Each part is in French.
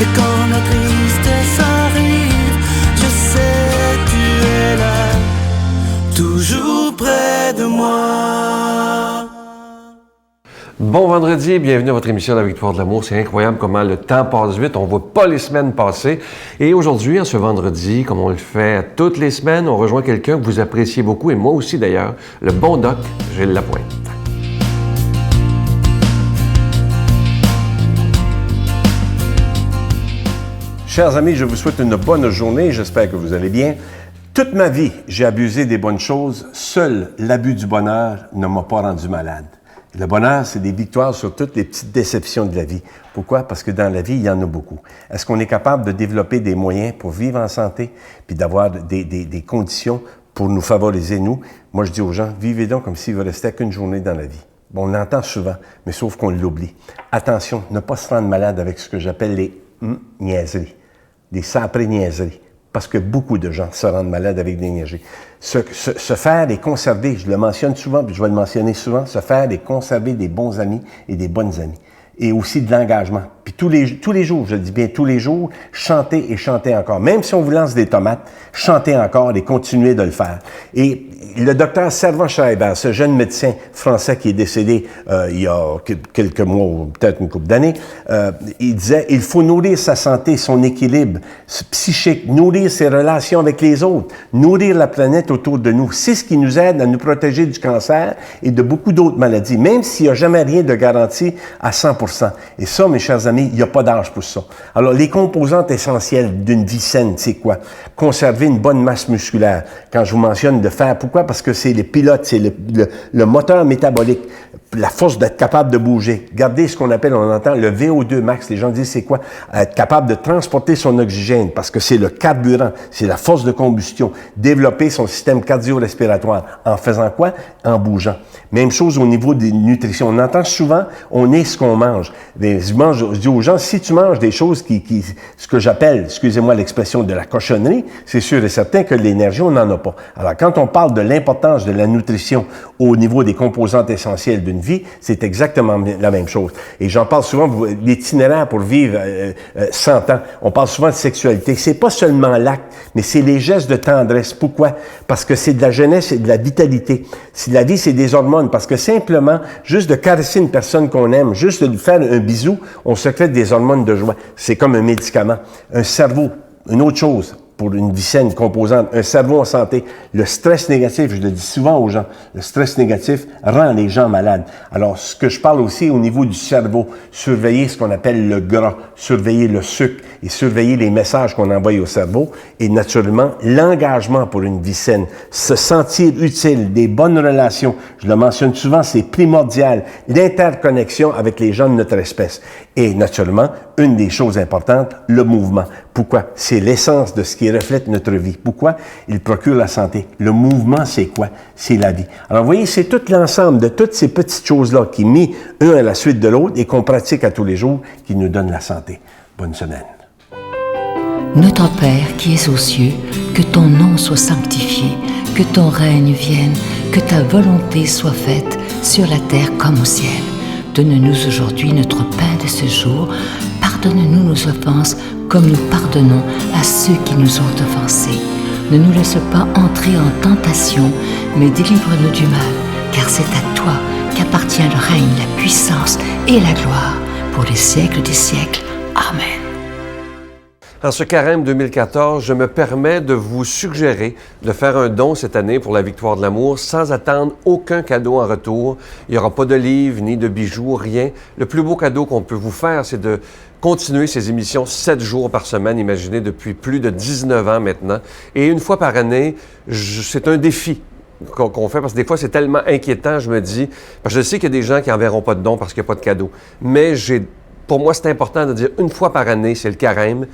Et quand la tristesse arrive, je sais tu es là, toujours près de moi. Bon vendredi, bienvenue à votre émission La Victoire de l'amour. C'est incroyable comment le temps passe vite, on ne voit pas les semaines passer. Et aujourd'hui, en ce vendredi, comme on le fait toutes les semaines, on rejoint quelqu'un que vous appréciez beaucoup, et moi aussi d'ailleurs, le bon doc Gilles Lapointe. Chers amis, je vous souhaite une bonne journée, j'espère que vous allez bien. Toute ma vie, j'ai abusé des bonnes choses. Seul l'abus du bonheur ne m'a pas rendu malade. Le bonheur, c'est des victoires sur toutes les petites déceptions de la vie. Pourquoi? Parce que dans la vie, il y en a beaucoup. Est-ce qu'on est capable de développer des moyens pour vivre en santé, puis d'avoir des conditions pour nous favoriser, nous? Moi, je dis aux gens, vivez donc comme s'il ne vous restait qu'une journée dans la vie. Bon, on l'entend souvent, mais sauf qu'on l'oublie. Attention, ne pas se rendre malade avec ce que j'appelle les niaiseries, des saprées niaiseries. Parce que beaucoup de gens se rendent malades avec des niaiseries. Se faire et conserver, je le mentionne souvent, puis je vais le mentionner souvent, se faire et conserver des bons amis et des bonnes amies. Et aussi de l'engagement. Puis tous les jours, je le dis bien tous les jours, chantez et chantez encore. Même si on vous lance des tomates, chantez encore et continuez de le faire. Et le docteur Servan-Schreiber, ce jeune médecin français qui est décédé il y a quelques mois ou peut-être une couple d'années, il disait, il faut nourrir sa santé, son équilibre psychique, nourrir ses relations avec les autres, nourrir la planète autour de nous. C'est ce qui nous aide à nous protéger du cancer et de beaucoup d'autres maladies, même s'il n'y a jamais rien de garanti à 100%. Et ça, mes chers amis, il n'y a pas d'âge pour ça. Alors, les composantes essentielles d'une vie saine, c'est quoi? Conserver une bonne masse musculaire. Quand je vous mentionne de faire, pourquoi? Parce que c'est les pilotes, c'est le moteur métabolique, la force d'être capable de bouger. Gardez ce qu'on appelle, on entend le VO2 max. Les gens disent, c'est quoi? Être capable de transporter son oxygène, parce que c'est le carburant, c'est la force de combustion. Développer son système cardio-respiratoire. En faisant quoi? En bougeant. Même chose au niveau des nutritions. On entend souvent, on est ce qu'on mange. Je dis aux gens, si tu manges des choses ce que j'appelle, excusez-moi l'expression, de la cochonnerie, c'est sûr et certain que l'énergie, on n'en a pas. Alors, quand on parle de l'importance de la nutrition au niveau des composantes essentielles d'une vie, c'est exactement la même chose. Et j'en parle souvent, l'itinéraire pour vivre 100 ans. On parle souvent de sexualité. C'est pas seulement l'acte, mais c'est les gestes de tendresse. Pourquoi? Parce que c'est de la jeunesse et de la vitalité. Si la vie, c'est des hormones, parce que simplement, juste de caresser une personne qu'on aime, juste de lui faire un bisou, on sécrète des hormones de joie. C'est comme un médicament. Un cerveau, une autre chose pour une vie saine, une composante, un cerveau en santé. Le stress négatif, je le dis souvent aux gens, le stress négatif rend les gens malades. Alors, ce que je parle aussi au niveau du cerveau, surveiller ce qu'on appelle le gras, surveiller le sucre et surveiller les messages qu'on envoie au cerveau et naturellement, l'engagement pour une vie saine, se sentir utile, des bonnes relations, je le mentionne souvent, c'est primordial, l'interconnexion avec les gens de notre espèce. Et naturellement, une des choses importantes, le mouvement. Pourquoi? C'est l'essence de ce qui reflète notre vie. Pourquoi? Il procure la santé. Le mouvement, c'est quoi? C'est la vie. Alors, vous voyez, c'est tout l'ensemble de toutes ces petites choses-là qui, mis un à la suite de l'autre et qu'on pratique à tous les jours, qui nous donnent la santé. Bonne semaine. Notre Père qui es aux cieux, que ton nom soit sanctifié, que ton règne vienne, que ta volonté soit faite sur la terre comme au ciel. Donne-nous aujourd'hui notre pain de ce jour. Pardonne-nous nos offenses, comme nous pardonnons à ceux qui nous ont offensés. Ne nous laisse pas entrer en tentation, mais délivre-nous du mal, car c'est à toi qu'appartient le règne, la puissance et la gloire, pour les siècles des siècles. Amen. En ce carême 2014, je me permets de vous suggérer de faire un don cette année pour la Victoire de l'amour sans attendre aucun cadeau en retour. Il n'y aura pas de livres ni de bijoux, rien. Le plus beau cadeau qu'on peut vous faire, c'est de continuer ces émissions 7 jours par semaine, imaginez, depuis plus de 19 ans maintenant. Et une fois par année, c'est un défi qu'on fait, parce que des fois, c'est tellement inquiétant, je me dis, parce que je sais qu'il y a des gens qui n'enverront pas de dons parce qu'il n'y a pas de cadeau. Mais pour moi, c'est important de dire une fois par année, c'est le carême,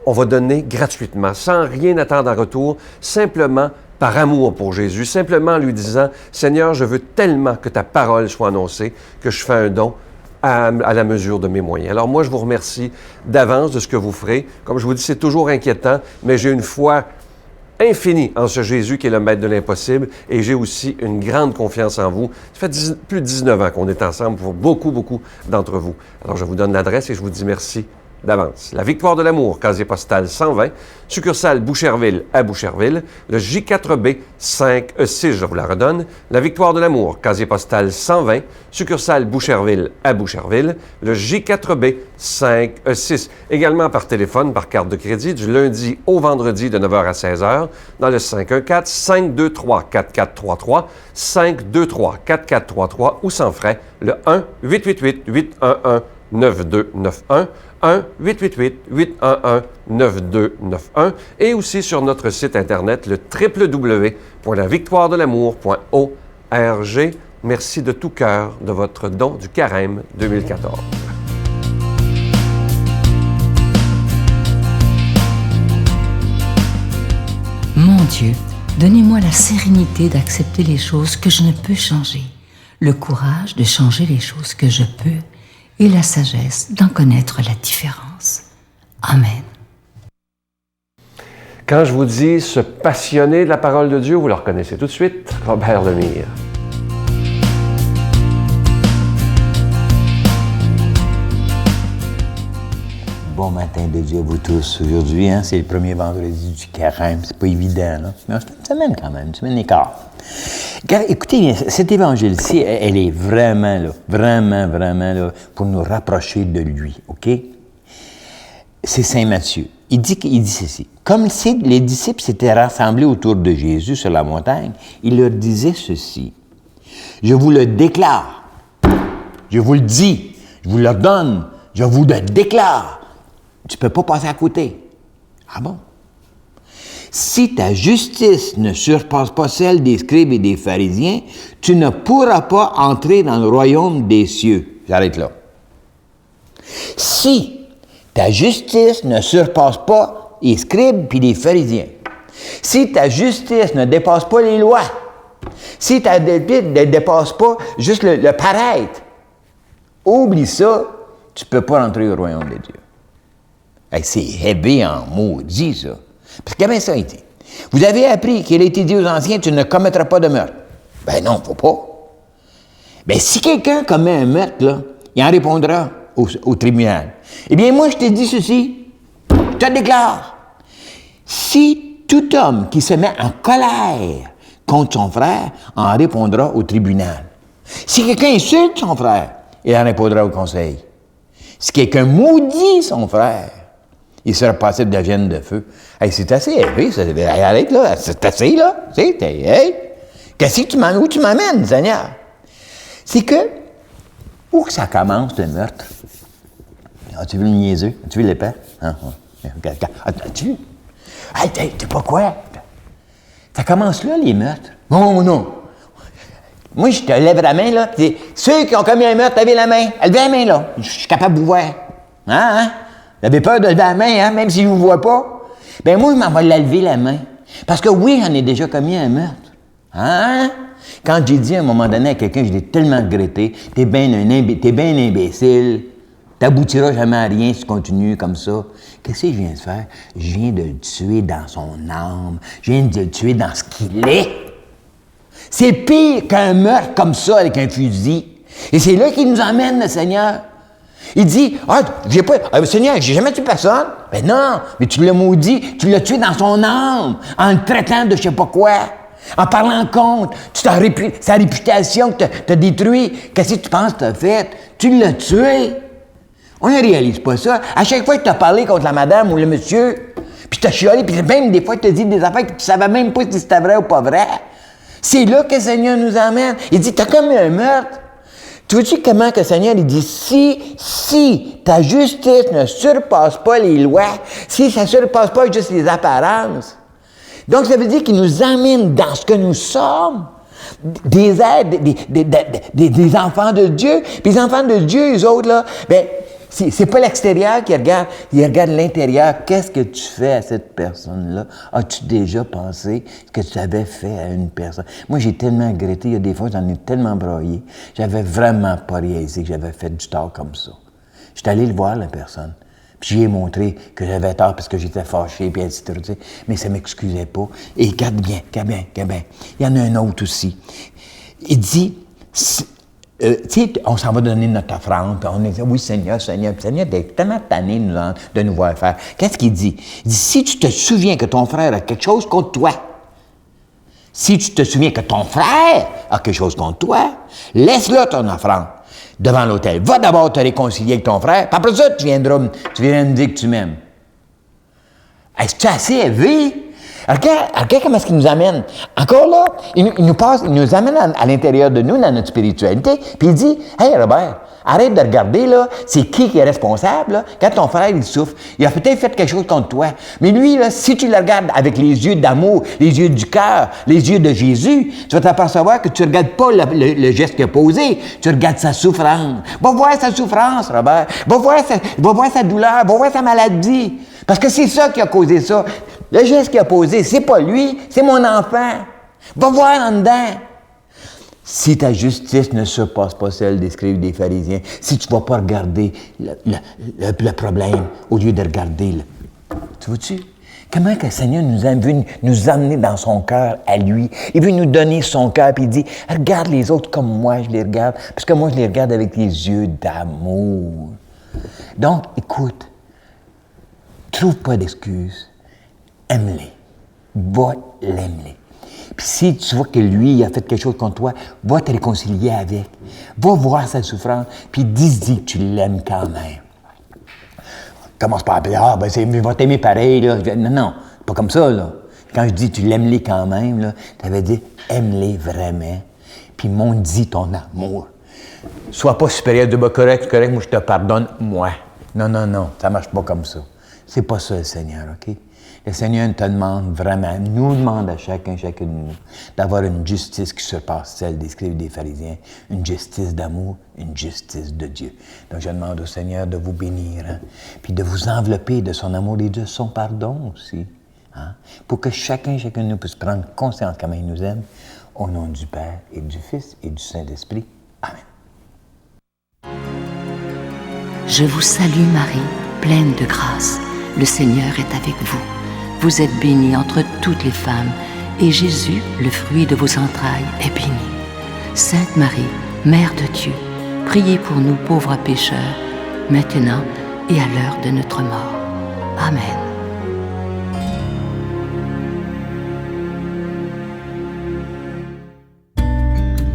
on va donner gratuitement, sans rien attendre en retour, simplement par amour pour Jésus, simplement en lui disant « Seigneur, je veux tellement que ta parole soit annoncée que je fais un don à la mesure de mes moyens. » Alors moi, je vous remercie d'avance de ce que vous ferez. Comme je vous dis, c'est toujours inquiétant, mais j'ai une foi infinie en ce Jésus qui est le maître de l'impossible et j'ai aussi une grande confiance en vous. Ça fait plus de 19 ans qu'on est ensemble pour beaucoup d'entre vous. Alors je vous donne l'adresse et je vous dis merci d'avance. La Victoire de l'amour, casier postal 120, succursale Boucherville à Boucherville. Le J4B 5E6, je vous la redonne. La Victoire de l'amour, casier postal 120, succursale Boucherville à Boucherville. Le J4B 5E6. Également par téléphone, par carte de crédit, du lundi au vendredi de 9h à 16h, dans le 514-523-4433, 523-4433 ou sans frais, le 1-888-811-9291, 1-888-811-9291 et aussi sur notre site Internet, le www.lavictoiredelamour.org. Merci de tout cœur de votre don du Carême 2014. Mon Dieu, donnez-moi la sérénité d'accepter les choses que je ne peux changer, le courage de changer les choses que je peux et la sagesse d'en connaître la différence. Amen. Quand je vous dis se passionner de la parole de Dieu, vous le reconnaissez tout de suite, Robert Lemire. Bon matin de Dieu à vous tous. Aujourd'hui, c'est le premier vendredi du Carême. C'est pas évident, là. Mais c'est une semaine quand même, une semaine d'écart. Écoutez bien, cet évangile-ci, elle est vraiment là, pour nous rapprocher de lui, OK? C'est Saint Matthieu. Il dit ceci. Comme les disciples s'étaient rassemblés autour de Jésus sur la montagne, il leur disait ceci. Je vous le déclare. Je vous le dis. Je vous le donne. Je vous le déclare. Tu ne peux pas passer à côté. Ah bon? Si ta justice ne surpasse pas celle des scribes et des pharisiens, tu ne pourras pas entrer dans le royaume des cieux. J'arrête là. Si ta justice ne surpasse pas les scribes et les pharisiens, si ta justice ne dépasse pas les lois, si ta justice ne dépasse pas juste le paraître, oublie ça, tu ne peux pas rentrer au royaume de Dieu. Hey, c'est heavy en maudit, ça. Parce que bien ça a été. Vous avez appris qu'il a été dit aux anciens, tu ne commettras pas de meurtre. Ben non, faut pas. Ben si quelqu'un commet un meurtre, là, il en répondra au tribunal. Eh bien, moi, je te dis ceci, je te déclare. Si tout homme qui se met en colère contre son frère en répondra au tribunal. Si quelqu'un insulte son frère, il en répondra au conseil. Si quelqu'un maudit son frère, il sera passé de la gêne de feu. Hey, c'est assez élevé, ça. Arrête, là. C'est assez, là. Hey, où tu m'amènes, Seigneur? C'est que, où que ça commence, le meurtre? As-tu vu le niaiseux? As-tu vu l'épais? As-tu vu? Hey, t'es pas quoi? Ça commence là, les meurtres. Non. Moi, je te lève la main, là. Ceux qui ont commis un meurtre, levez la main. Levez la main, là. Je suis capable de vous voir. Hein? Vous avez peur de lever la main, même si je ne vous vois pas? Ben moi, je m'en vais la lever la main. Parce que oui, j'en ai déjà commis un meurtre. Hein? Quand j'ai dit à un moment donné à quelqu'un, je l'ai tellement regretté, t'es bien imbécile, t'aboutiras jamais à rien si tu continues comme ça. Qu'est-ce que je viens de faire? Je viens de le tuer dans son âme. Je viens de le tuer dans ce qu'il est. C'est pire qu'un meurtre comme ça avec un fusil. Et c'est là qu'il nous emmène, le Seigneur. Il dit, Seigneur, j'ai jamais tué personne. Ben non, mais tu l'as maudit, tu l'as tué dans son âme, en le traitant de je sais pas quoi, en parlant contre, sa réputation que t'as détruit. Qu'est-ce que tu penses que t'as fait? Tu l'as tué. On ne réalise pas ça. À chaque fois que tu as parlé contre la madame ou le monsieur, puis tu as chiolé, puis même des fois tu as dit des affaires que tu savais même pas si c'était vrai ou pas vrai. C'est là que le Seigneur nous emmène. Il dit, t'as commis un meurtre. Tu vois-tu comment que le Seigneur, il dit, si ta justice ne surpasse pas les lois, si ça ne surpasse pas juste les apparences, donc ça veut dire qu'il nous emmène dans ce que nous sommes, des êtres, des enfants de Dieu. Puis les enfants de Dieu, eux autres, là, ben, c'est pas l'extérieur qui regarde, ils regardent l'intérieur. Qu'est-ce que tu fais à cette personne-là? As-tu déjà pensé ce que tu avais fait à une personne? Moi, j'ai tellement regretté, il y a des fois, j'en ai tellement broyé. J'avais vraiment pas réalisé que j'avais fait du tort comme ça. J'étais allé le voir, la personne. Puis j'y ai montré que j'avais tort parce que j'étais fâché, puis ainsi de suite. Mais ça m'excusait pas. Et regarde bien. Il y en a un autre aussi. Il dit, tu sais, on s'en va donner notre offrande, puis on dit, oui, Seigneur, Seigneur. Puis Seigneur, t'es tellement tanné de nous voir faire. Qu'est-ce qu'il dit? Il dit, si tu te souviens que ton frère a quelque chose contre toi, si tu te souviens que ton frère a quelque chose contre toi, laisse-le ton offrande devant l'autel. Va d'abord te réconcilier avec ton frère, puis après ça, tu viendras me dire que tu m'aimes. Est-ce que tu es assez élevé? Regarde comment est-ce qu'il nous amène. Encore là, il nous amène à l'intérieur de nous, dans notre spiritualité, puis il dit, « Hey Robert, arrête de regarder, là, c'est qui est responsable, là, quand ton frère, il souffre. Il a peut-être fait quelque chose contre toi. Mais lui, là, si tu le regardes avec les yeux d'amour, les yeux du cœur, les yeux de Jésus, tu vas t'apercevoir que tu ne regardes pas le geste qu'il a posé, tu regardes sa souffrance. Va voir sa souffrance, Robert. Va voir sa douleur, va voir sa maladie. Parce que c'est ça qui a causé ça. Le geste qu'il a posé, c'est pas lui, c'est mon enfant. Va voir en dedans. Si ta justice ne surpasse pas celle des scribes et des pharisiens, si tu ne vas pas regarder le problème au lieu de regarder tu vois-tu? Comment que le Seigneur veut nous amener dans son cœur à lui? Il veut nous donner son cœur, puis il dit, regarde les autres comme moi je les regarde, parce que moi je les regarde avec les yeux d'amour. Donc, écoute, trouve pas d'excuses. Aime-les. Va l'aimer. Puis si tu vois que lui, il a fait quelque chose contre toi, va te réconcilier avec. Va voir sa souffrance, puis dis-y que tu l'aimes quand même. Commence pas à dire, il va t'aimer pareil, là. Non, c'est pas comme ça, là. Quand je dis tu l'aimes-les quand même, là, ça veut dire aime-les vraiment, puis montre-y ton amour. Sois pas supérieur de correct, moi je te pardonne, moi. Non, ça marche pas comme ça. C'est pas ça le Seigneur, OK? Le Seigneur te demande vraiment, nous demande à chacune de nous, d'avoir une justice qui surpasse celle des scribes et des pharisiens, une justice d'amour, une justice de Dieu. Donc je demande au Seigneur de vous bénir, puis de vous envelopper de son amour et de son pardon aussi, pour que chacune de nous puisse prendre conscience comment il nous aime, au nom du Père et du Fils et du Saint-Esprit. Amen. Je vous salue Marie, pleine de grâce. Le Seigneur est avec vous. Vous êtes bénie entre toutes les femmes, et Jésus, le fruit de vos entrailles, est béni. Sainte Marie, Mère de Dieu, priez pour nous pauvres pécheurs, maintenant et à l'heure de notre mort. Amen.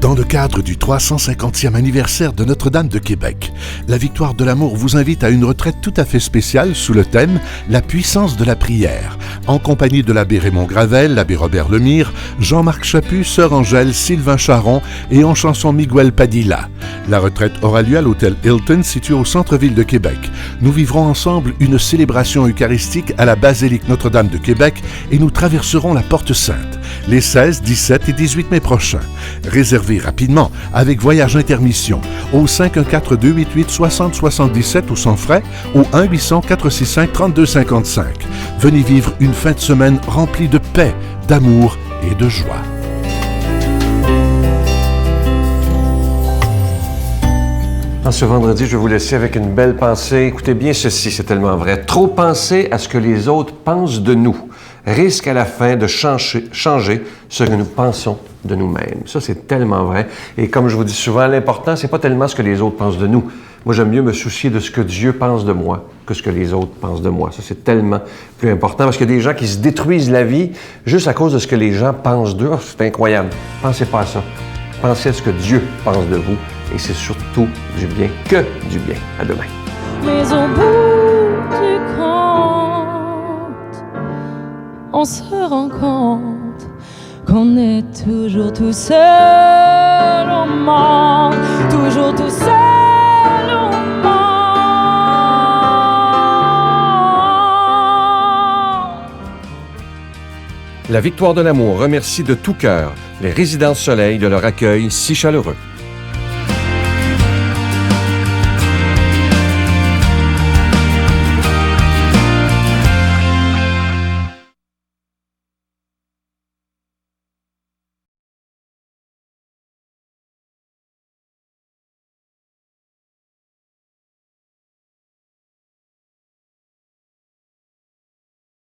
Dans le cadre du 350e anniversaire de Notre-Dame de Québec, la Victoire de l'Amour vous invite à une retraite tout à fait spéciale sous le thème « La puissance de la prière », en compagnie de l'abbé Raymond Gravel, l'abbé Robert Lemire, Jean-Marc Chaput, Sœur Angèle, Sylvain Charon et en chanson Miguel Padilla. La retraite aura lieu à l'hôtel Hilton, situé au centre-ville de Québec. Nous vivrons ensemble une célébration eucharistique à la basilique Notre-Dame de Québec et nous traverserons la Porte Sainte les 16, 17 et 18 mai prochains. Réservez rapidement avec Voyage Intermission au 514-288-6077 ou sans frais au 1-800-465-3255. Venez vivre une fin de semaine remplie de paix, d'amour et de joie. En ce vendredi, je vais vous laisser avec une belle pensée. Écoutez bien ceci, c'est tellement vrai. Trop penser à ce que les autres pensent de nous risque à la fin de changer ce que nous pensons de nous-mêmes. Ça, c'est tellement vrai. Et comme je vous dis souvent, l'important, c'est pas tellement ce que les autres pensent de nous. Moi, j'aime mieux me soucier de ce que Dieu pense de moi que ce que les autres pensent de moi. Ça, c'est tellement plus important parce qu'il y a des gens qui se détruisent la vie juste à cause de ce que les gens pensent d'eux. Oh, c'est incroyable. Pensez pas à ça. Pensez à ce que Dieu pense de vous. Et c'est surtout du bien que du bien. À demain. Mais au bout du compte, on se rend compte qu'on est toujours tout seul au monde, toujours tout seul au monde. La Victoire de l'Amour remercie de tout cœur les Résidences Soleil de leur accueil si chaleureux.